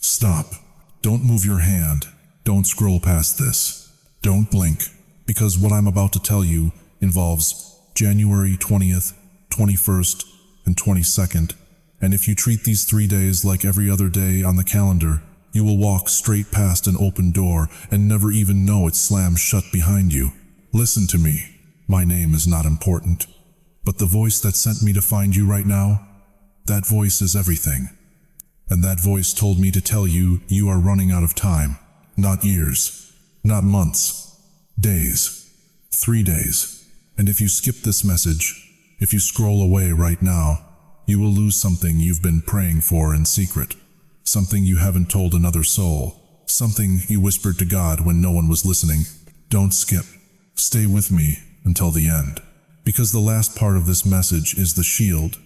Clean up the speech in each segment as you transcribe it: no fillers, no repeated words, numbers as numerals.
Stop. Don't move your hand. Don't scroll past this. Don't blink, because what I'm about to tell you involves January 20th, 21st, and 22nd, and if you treat these 3 days like every other day on the calendar, you will walk straight past an open door and never even know it slams shut behind you. Listen to me. My name is not important, but the voice that sent me to find you right now, that voice is everything. And that voice told me to tell you you are running out of time. Not years, not months, days, 3 days. And if you skip this message, if you scroll away right now, you will lose something you've been praying for in secret. Something you haven't told another soul. Something you whispered to God when no one was listening. Don't skip. Stay with me until the end. Because the last part of this message is the shield.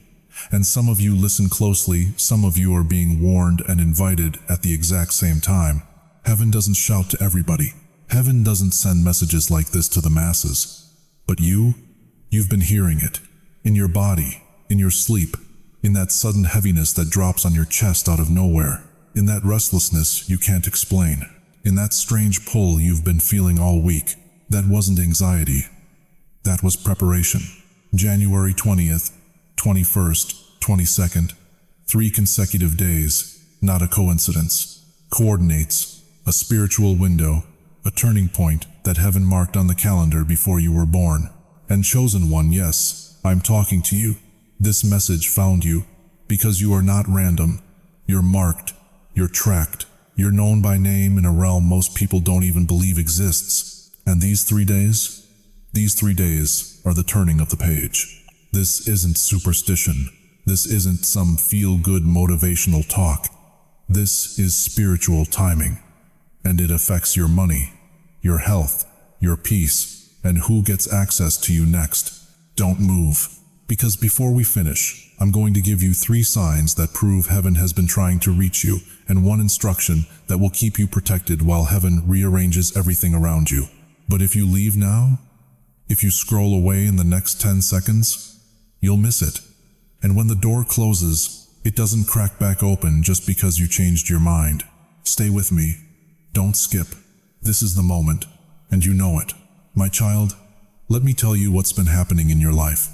And some of you listen closely, some of you are being warned and invited at the exact same time. Heaven doesn't shout to everybody. Heaven doesn't send messages like this to the masses. But you've been hearing it. In your body, in your sleep, in that sudden heaviness that drops on your chest out of nowhere, in that restlessness you can't explain, in that strange pull you've been feeling all week. That wasn't anxiety. That was preparation. January 20th, 21st, 22nd, 3 consecutive days, not a coincidence. Coordinates, a spiritual window, a turning point that heaven marked on the calendar before you were born. And chosen one, yes, I'm talking to you. This message found you because you are not random. You're marked, you're tracked, you're known by name in a realm most people don't even believe exists. And these 3 days are the turning of the page. This isn't superstition. This isn't some feel-good motivational talk. This is spiritual timing. And it affects your money, your health, your peace, and who gets access to you next. Don't move. Because before we finish, I'm going to give you 3 signs that prove heaven has been trying to reach you, and 1 instruction that will keep you protected while heaven rearranges everything around you. But if you leave now, if you scroll away in the next 10 seconds, you'll miss it. And when the door closes, it doesn't crack back open just because you changed your mind. Stay with me. Don't skip. This is the moment, and you know it. My child, let me tell you what's been happening in your life.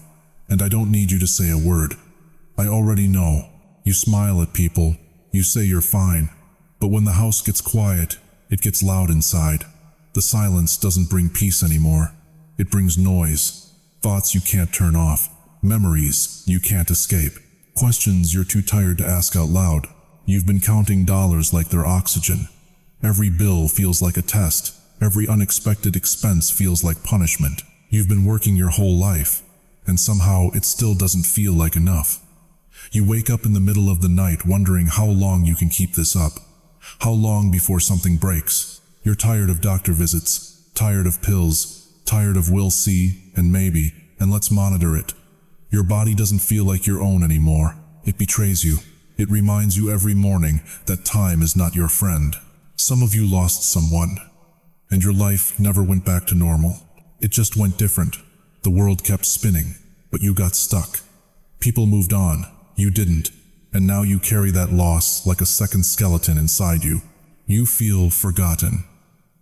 And I don't need you to say a word. I already know. You smile at people, you say you're fine. But when the house gets quiet, it gets loud inside. The silence doesn't bring peace anymore. It brings noise, thoughts you can't turn off, memories you can't escape, questions you're too tired to ask out loud. You've been counting dollars like they're oxygen. Every bill feels like a test. Every unexpected expense feels like punishment. You've been working your whole life, and somehow it still doesn't feel like enough. You wake up in the middle of the night wondering how long you can keep this up. How long before something breaks? You're tired of doctor visits, tired of pills, tired of we'll see, and maybe, and let's monitor it. Your body doesn't feel like your own anymore. It betrays you. It reminds you every morning that time is not your friend. Some of you lost someone, and your life never went back to normal. It just went different. The world kept spinning, but you got stuck. People moved on, you didn't, and now you carry that loss like a second skeleton inside you. You feel forgotten.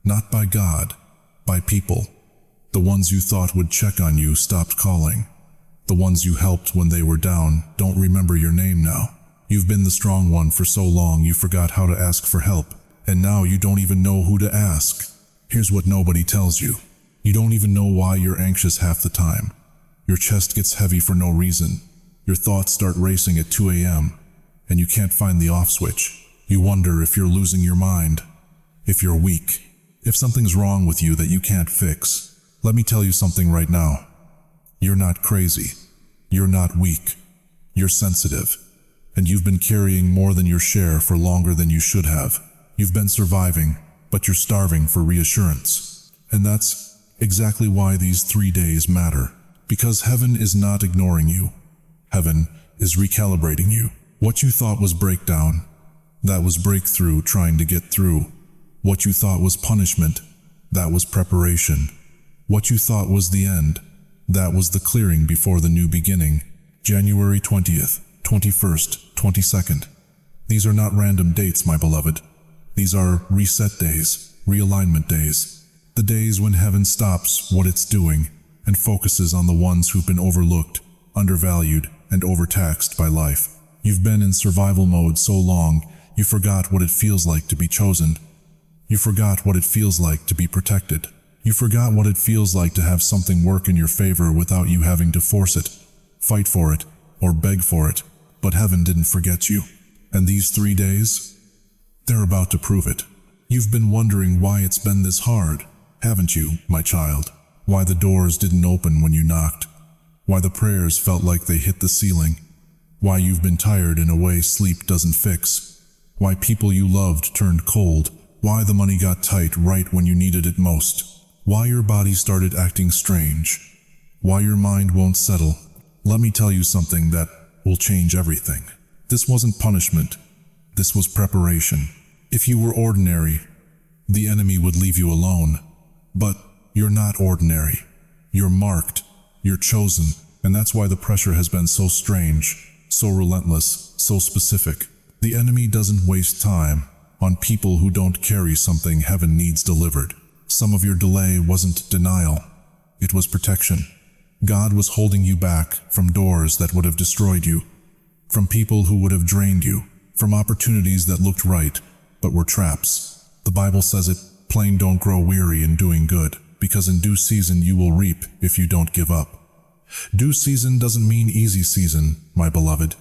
Not by God, by people. The ones you thought would check on you stopped calling. The ones you helped when they were down don't remember your name now. You've been the strong one for so long you forgot how to ask for help, and now you don't even know who to ask. Here's what nobody tells you. You don't even know why you're anxious half the time. Your chest gets heavy for no reason. Your thoughts start racing at 2 a.m., and you can't find the off switch. You wonder if you're losing your mind, if you're weak, if something's wrong with you that you can't fix. Let me tell you something right now. You're not crazy. You're not weak. You're sensitive. And you've been carrying more than your share for longer than you should have. You've been surviving, but you're starving for reassurance. And that's exactly why these 3 days matter. Because heaven is not ignoring you. Heaven is recalibrating you. What you thought was breakdown, that was breakthrough trying to get through. What you thought was punishment, that was preparation. What you thought was the end, that was the clearing before the new beginning. January 20th, 21st, 22nd. These are not random dates, my beloved. These are reset days, realignment days. The days when heaven stops what it's doing and focuses on the ones who've been overlooked, undervalued, and overtaxed by life. You've been in survival mode so long, you forgot what it feels like to be chosen. You forgot what it feels like to be protected. You forgot what it feels like to have something work in your favor without you having to force it, fight for it, or beg for it. But heaven didn't forget you. And these 3 days, they're about to prove it. You've been wondering why it's been this hard, haven't you, my child? Why the doors didn't open when you knocked. Why the prayers felt like they hit the ceiling. Why you've been tired in a way sleep doesn't fix. Why people you loved turned cold. Why the money got tight right when you needed it most. Why your body started acting strange. Why your mind won't settle. Let me tell you something that will change everything. This wasn't punishment. This was preparation. If you were ordinary, the enemy would leave you alone. But you're not ordinary. You're marked. You're chosen. And that's why the pressure has been so strange, so relentless, so specific. The enemy doesn't waste time on people who don't carry something heaven needs delivered. Some of your delay wasn't denial. It was protection. God was holding you back from doors that would have destroyed you, from people who would have drained you, from opportunities that looked right, but were traps. The Bible says it plain, don't grow weary in doing good, because in due season you will reap if you don't give up. Due season doesn't mean easy season, my beloved.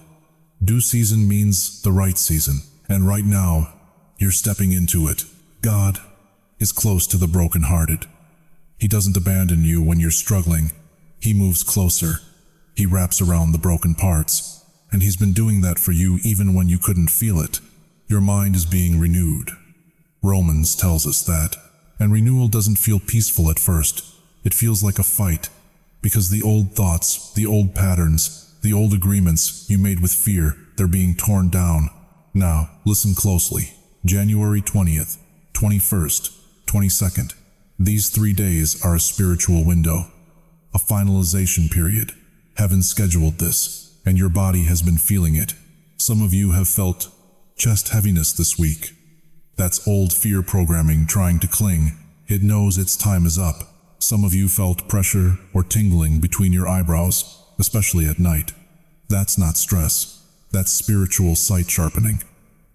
Due season means the right season, and right now, you're stepping into it. God is close to the brokenhearted. He doesn't abandon you when you're struggling. He moves closer. He wraps around the broken parts. And He's been doing that for you even when you couldn't feel it. Your mind is being renewed. Romans tells us that. And renewal doesn't feel peaceful at first. It feels like a fight. Because the old thoughts, the old patterns, the old agreements you made with fear, they're being torn down. Now, listen closely. January 20th, 21st, 22nd. These 3 days are a spiritual window, a finalization period. Heaven scheduled this, and your body has been feeling it. Some of you have felt chest heaviness this week. That's old fear programming trying to cling. It knows its time is up. Some of you felt pressure or tingling between your eyebrows, especially at night. That's not stress. That's spiritual sight sharpening.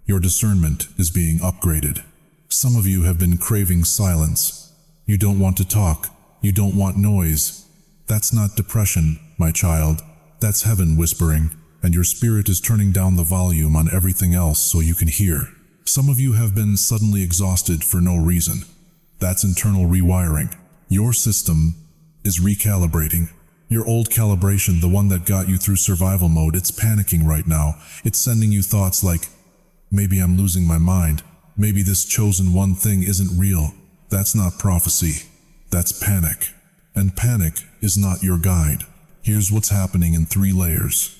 Your discernment is being upgraded. Some of you have been craving silence. You don't want to talk. You don't want noise. That's not depression, my child. That's heaven whispering, and your spirit is turning down the volume on everything else so you can hear. Some of you have been suddenly exhausted for no reason. That's internal rewiring. Your system is recalibrating. Your old calibration, the one that got you through survival mode, it's panicking right now. It's sending you thoughts like, maybe I'm losing my mind. Maybe this chosen one thing isn't real. That's not prophecy. That's panic. And panic is not your guide. Here's what's happening in 3 layers.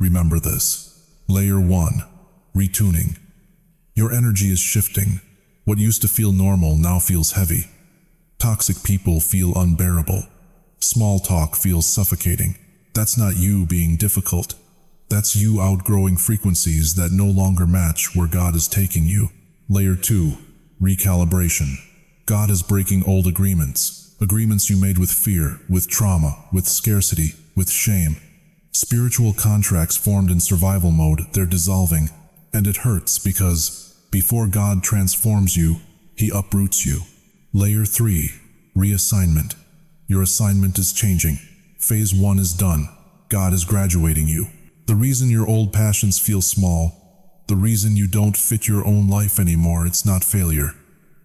Remember this. Layer 1, retuning. Your energy is shifting. What used to feel normal now feels heavy. Toxic people feel unbearable. Small talk feels suffocating. That's not you being difficult. That's you outgrowing frequencies that no longer match where God is taking you. Layer 2, recalibration. God is breaking old agreements. Agreements you made with fear, with trauma, with scarcity, with shame. Spiritual contracts formed in survival mode, they're dissolving. And it hurts because before God transforms you, He uproots you. Layer 3, reassignment. Your assignment is changing. Phase 1 is done. God is graduating you. The reason your old passions feel small, the reason you don't fit your own life anymore, it's not failure.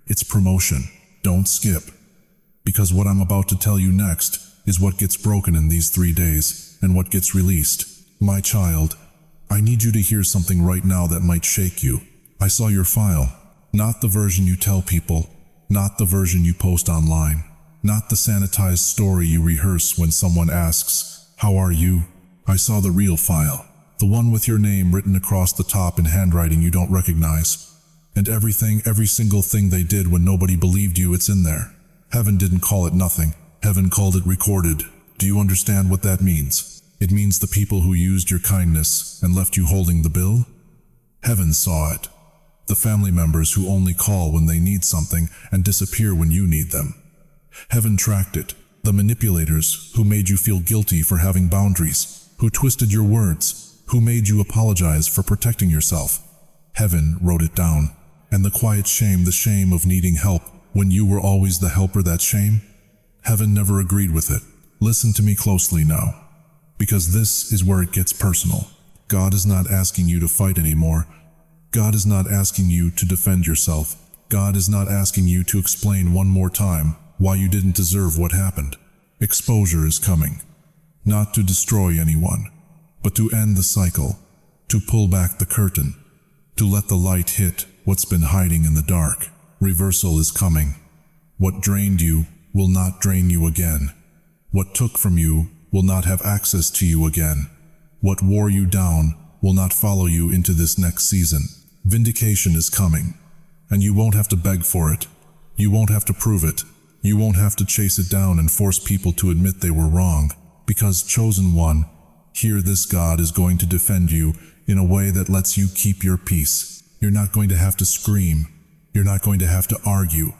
It's promotion. Don't skip. Because what I'm about to tell you next is what gets broken in these 3 days and what gets released. My child, I need you to hear something right now that might shake you. I saw your file. Not the version you tell people. Not the version you post online. Not the sanitized story you rehearse when someone asks, "How are you?" I saw the real file. The one with your name written across the top in handwriting you don't recognize. And every single thing they did when nobody believed you, it's in there. Heaven didn't call it nothing. Heaven called it recorded. Do you understand what that means? It means the people who used your kindness and left you holding the bill? Heaven saw it. The family members who only call when they need something and disappear when you need them. Heaven tracked it. The manipulators who made you feel guilty for having boundaries, who twisted your words, who made you apologize for protecting yourself. Heaven wrote it down. And the quiet shame, the shame of needing help when you were always the helper, that shame, Heaven never agreed with it. Listen to me closely now, because this is where it gets personal. God is not asking you to fight anymore. God is not asking you to defend yourself. God is not asking you to explain one more time why you didn't deserve what happened. Exposure is coming, not to destroy anyone, but to end the cycle, to pull back the curtain, to let the light hit what's been hiding in the dark. Reversal is coming. What drained you will not drain you again. What took from you will not have access to you again. What wore you down will not follow you into this next season. Vindication is coming, and you won't have to beg for it. You won't have to prove it. You won't have to chase it down and force people to admit they were wrong, because chosen one, here this God is going to defend you in a way that lets you keep your peace. You're not going to have to scream. You're not going to have to argue.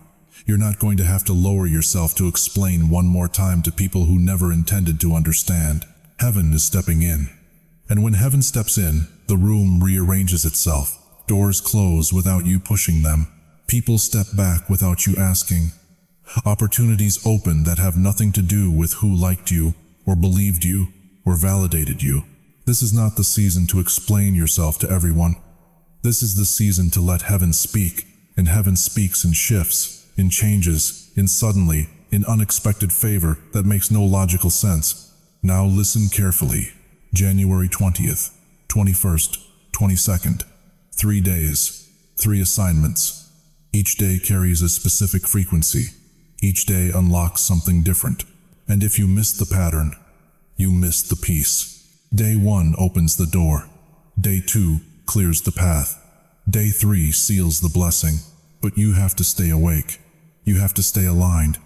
You're not going to have to lower yourself to explain one more time to people who never intended to understand. Heaven is stepping in. And when heaven steps in, the room rearranges itself. Doors close without you pushing them. People step back without you asking. Opportunities open that have nothing to do with who liked you, or believed you, or validated you. This is not the season to explain yourself to everyone. This is the season to let heaven speak, and heaven speaks in shifts, in changes, in suddenly, in unexpected favor that makes no logical sense. Now listen carefully. January 20th, 21st, 22nd. 3 days, 3 assignments. Each day carries a specific frequency. Each day unlocks something different. And if you miss the pattern, you miss the peace. Day 1 opens the door. Day 2 clears the path. Day 3 seals the blessing. But you have to stay awake. You have to stay aligned.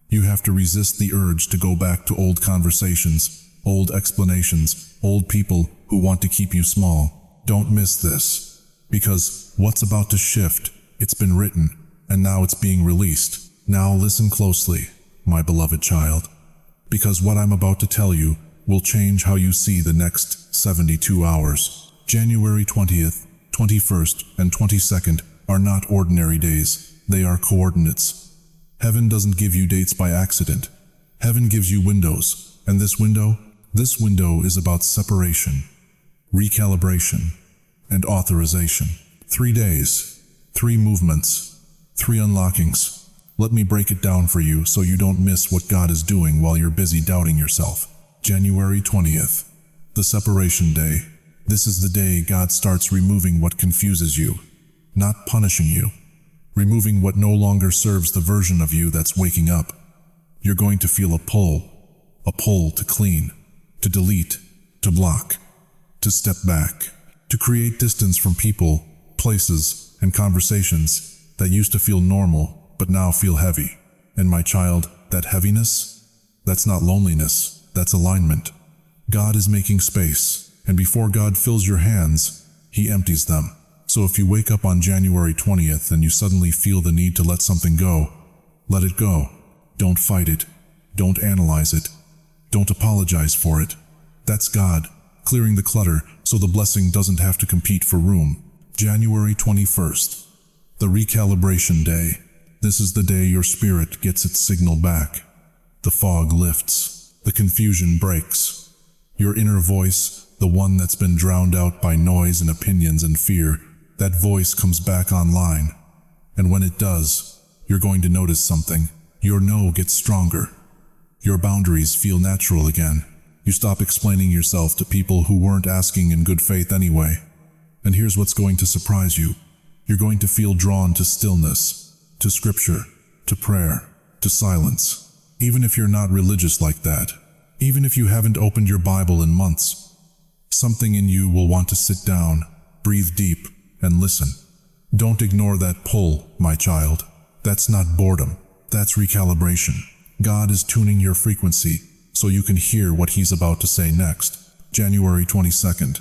You have to resist the urge to go back to old conversations, old explanations, old people who want to keep you small. Don't miss this, because what's about to shift, it's been written, and now it's being released. Now listen closely, my beloved child, because what I'm about to tell you will change how you see the next 72 hours. January 20th, 21st, and 22nd are not ordinary days. They are coordinates. Heaven doesn't give you dates by accident. Heaven gives you windows, and this window is about separation, recalibration, and authorization. 3 days, 3 movements, 3 unlockings. Let me break it down for you so you don't miss what God is doing while you're busy doubting yourself. January 20th, the separation day. This is the day God starts removing what confuses you, not punishing you. Removing what no longer serves the version of you that's waking up. You're going to feel a pull to clean, to delete, to block, to step back, to create distance from people, places, and conversations that used to feel normal but now feel heavy. And my child, that heaviness, that's not loneliness, that's alignment. God is making space, and before God fills your hands, He empties them. So if you wake up on January 20th and you suddenly feel the need to let something go, let it go. Don't fight it. Don't analyze it. Don't apologize for it. That's God, clearing the clutter so the blessing doesn't have to compete for room. January 21st, the recalibration day. This is the day your spirit gets its signal back. The fog lifts. The confusion breaks. Your inner voice, the one that's been drowned out by noise and opinions and fear, that voice comes back online. And when it does, you're going to notice something. Your no gets stronger. Your boundaries feel natural again. You stop explaining yourself to people who weren't asking in good faith anyway. And here's what's going to surprise you. You're going to feel drawn to stillness, to scripture, to prayer, to silence. Even if you're not religious like that, even if you haven't opened your Bible in months, something in you will want to sit down, breathe deep, and listen. Don't ignore that pull, my child. That's not boredom. That's recalibration. God is tuning your frequency so you can hear what He's about to say next. January 22nd,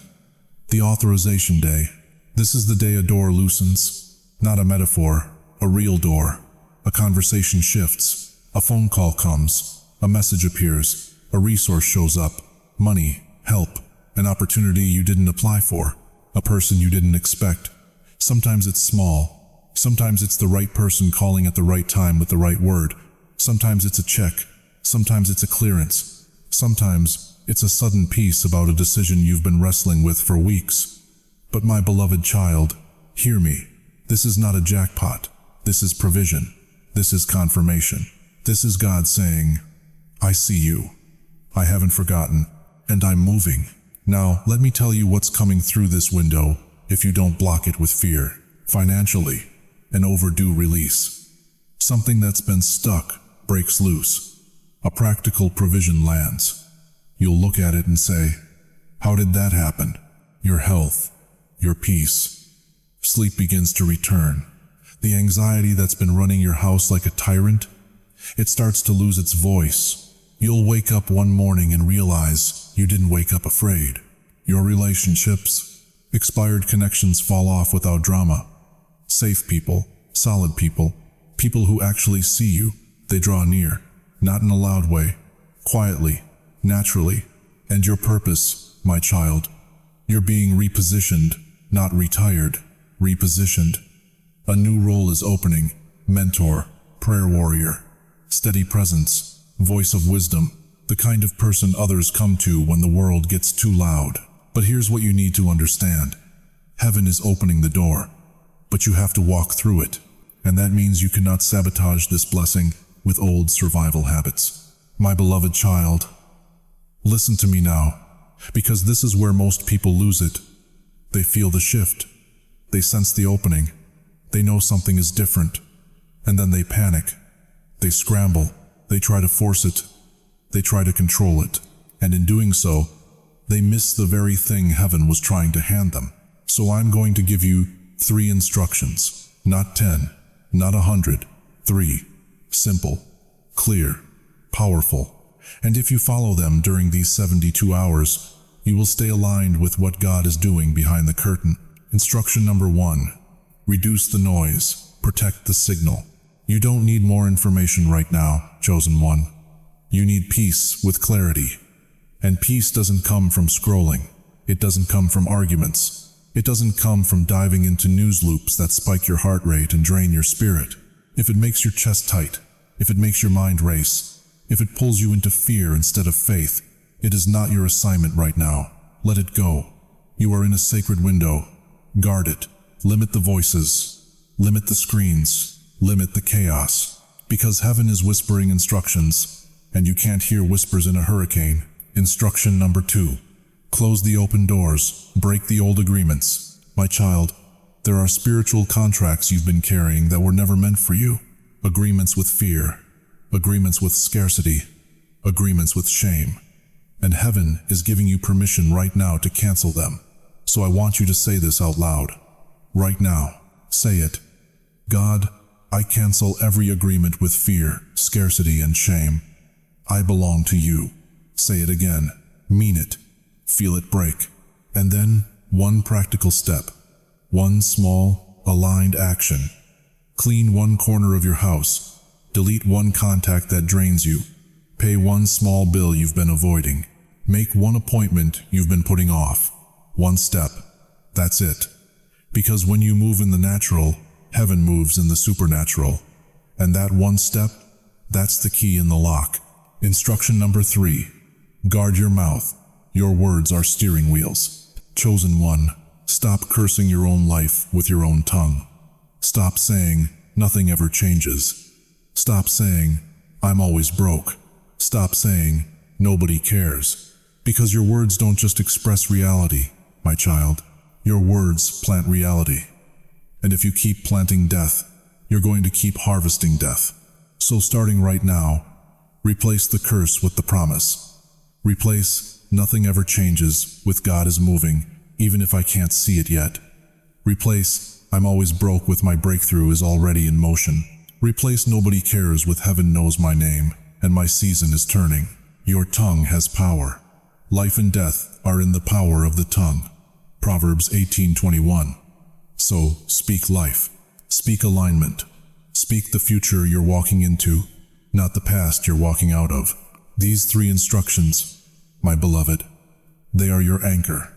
the authorization day. This is the day a door loosens, not a metaphor, a real door. A conversation shifts, a phone call comes, a message appears, a resource shows up, money, help, an opportunity you didn't apply for, a person you didn't expect. Sometimes it's small, sometimes it's the right person calling at the right time with the right word, sometimes it's a check, sometimes it's a clearance, sometimes it's a sudden peace about a decision you've been wrestling with for weeks. But my beloved child, hear me. This is not a jackpot. This is provision. This is confirmation. This is God saying, I see you. I haven't forgotten, and I'm moving. Now, let me tell you what's coming through this window if you don't block it with fear. Financially, an overdue release. Something that's been stuck breaks loose. A practical provision lands. You'll look at it and say, how did that happen? Your health, your peace. Sleep begins to return. The anxiety that's been running your house like a tyrant, it starts to lose its voice. You'll wake up one morning and realize you didn't wake up afraid. Your relationships, expired connections fall off without drama. Safe people, solid people, people who actually see you, they draw near, not in a loud way, quietly, naturally. And your purpose, my child, you're being repositioned, not retired, repositioned. A new role is opening, mentor, prayer warrior, steady presence, voice of wisdom, the kind of person others come to when the world gets too loud. But here's what you need to understand. Heaven is opening the door, but you have to walk through it. And that means you cannot sabotage this blessing with old survival habits. My beloved child, listen to me now, because this is where most people lose it. They feel the shift. They sense the opening. They know something is different, and then they panic. They scramble. They try to force it. They try to control it. And in doing so, they miss the very thing heaven was trying to hand them. So I'm going to give you 3 instructions, not 10, not 100, 3. Simple, clear, powerful. And if you follow them during these 72 hours, you will stay aligned with what God is doing behind the curtain. Instruction number 1. Reduce the noise, protect the signal. You don't need more information right now, chosen one. You need peace with clarity. And peace doesn't come from scrolling. It doesn't come from arguments. It doesn't come from diving into news loops that spike your heart rate and drain your spirit. If it makes your chest tight, if it makes your mind race, if it pulls you into fear instead of faith, it is not your assignment right now. Let it go. You are in a sacred window. Guard it. Limit the voices, limit the screens, limit the chaos, because heaven is whispering instructions, and you can't hear whispers in a hurricane. Instruction number 2. Close the open doors, break the old agreements. My child, there are spiritual contracts you've been carrying that were never meant for you. Agreements with fear, agreements with scarcity, agreements with shame. And heaven is giving you permission right now to cancel them. So I want you to say this out loud. Right now, say it. God, I cancel every agreement with fear, scarcity, and shame. I belong to you. Say it again. Mean it. Feel it break. And then, one practical step. One small, aligned action. Clean one corner of your house. Delete one contact that drains you. Pay one small bill you've been avoiding. Make one appointment you've been putting off. One step. That's it. Because when you move in the natural, heaven moves in the supernatural. And that one step, that's the key in the lock. Instruction number 3. Guard your mouth. Your words are steering wheels. Chosen one, stop cursing your own life with your own tongue. Stop saying, nothing ever changes. Stop saying, I'm always broke. Stop saying, nobody cares. Because your words don't just express reality, my child. Your words plant reality. And if you keep planting death, you're going to keep harvesting death. So starting right now, replace the curse with the promise. Replace nothing ever changes with God is moving, even if I can't see it yet. Replace I'm always broke with my breakthrough is already in motion. Replace nobody cares with heaven knows my name, and my season is turning. Your tongue has power. Life and death are in the power of the tongue. Proverbs 18:21. So speak life, speak alignment, speak the future you're walking into, not the past you're walking out of. These 3 instructions, my beloved, they are your anchor,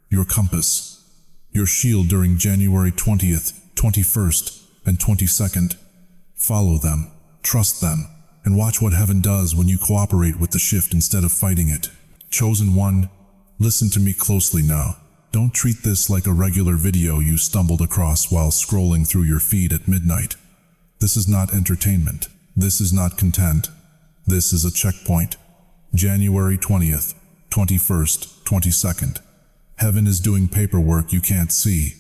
your compass, your shield during January 20th, 21st, and 22nd. Follow them, trust them, and watch what heaven does when you cooperate with the shift instead of fighting it. Chosen one, listen to me closely now. Don't treat this like a regular video you stumbled across while scrolling through your feed at midnight. This is not entertainment. This is not content. This is a checkpoint. January 20th, 21st, 22nd. Heaven is doing paperwork you can't see.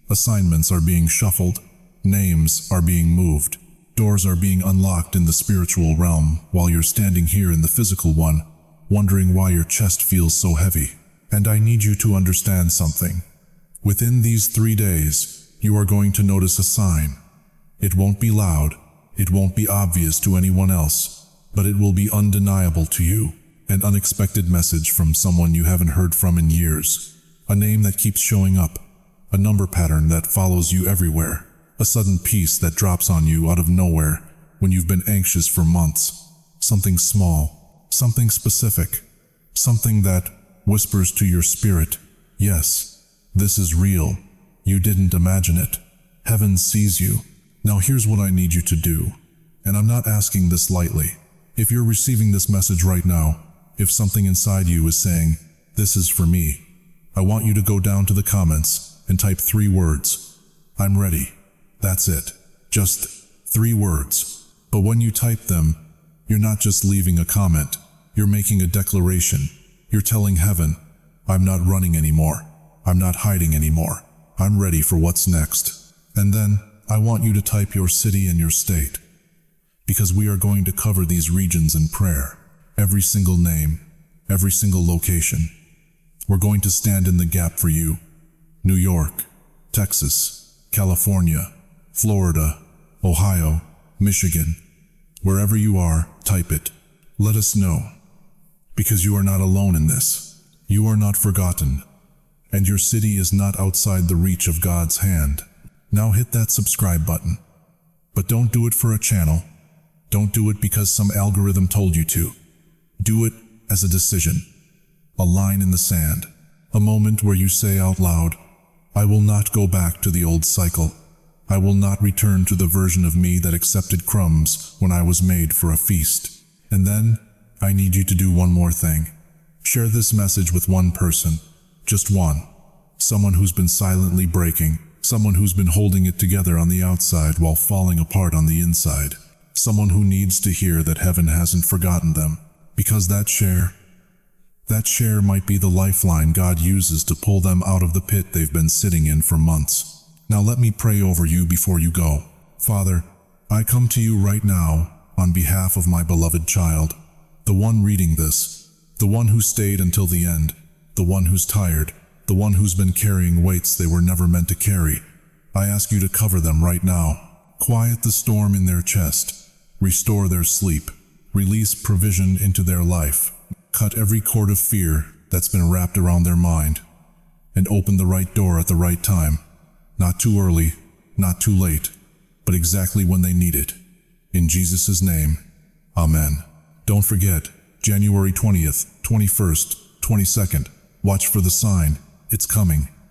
Assignments are being shuffled. Names are being moved. Doors are being unlocked in the spiritual realm while you're standing here in the physical one, wondering why your chest feels so heavy. And I need you to understand something. Within these 3 days, you are going to notice a sign. It won't be loud, it won't be obvious to anyone else, but it will be undeniable to you. An unexpected message from someone you haven't heard from in years. A name that keeps showing up. A number pattern that follows you everywhere. A sudden peace that drops on you out of nowhere when you've been anxious for months. Something small, something specific, something that whispers to your spirit, yes, this is real. You didn't imagine it. Heaven sees you. Now here's what I need you to do. And I'm not asking this lightly. If you're receiving this message right now, if something inside you is saying, this is for me, I want you to go down to the comments and type 3 words. I'm ready. That's it. Just 3 words. But when you type them, you're not just leaving a comment. You're making a declaration. You're telling heaven, I'm not running anymore. I'm not hiding anymore. I'm ready for what's next. And then, I want you to type your city and your state. Because we are going to cover these regions in prayer. Every single name, every single location. We're going to stand in the gap for you. New York, Texas, California, Florida, Ohio, Michigan. Wherever you are, type it. Let us know. Because you are not alone in this. You are not forgotten. And your city is not outside the reach of God's hand. Now hit that subscribe button. But don't do it for a channel. Don't do it because some algorithm told you to. Do it as a decision. A line in the sand. A moment where you say out loud, I will not go back to the old cycle. I will not return to the version of me that accepted crumbs when I was made for a feast. And then, I need you to do one more thing. Share this message with one person. Just one. Someone who's been silently breaking. Someone who's been holding it together on the outside while falling apart on the inside. Someone who needs to hear that heaven hasn't forgotten them. Because that share might be the lifeline God uses to pull them out of the pit they've been sitting in for months. Now let me pray over you before you go. Father, I come to you right now on behalf of my beloved child. The one reading this, the one who stayed until the end, the one who's tired, the one who's been carrying weights they were never meant to carry. I ask you to cover them right now. Quiet the storm in their chest. Restore their sleep. Release provision into their life. Cut every cord of fear that's been wrapped around their mind. And open the right door at the right time. Not too early, not too late, but exactly when they need it. In Jesus' name, Amen. Don't forget, January 20th, 21st, 22nd, watch for the sign. It's coming.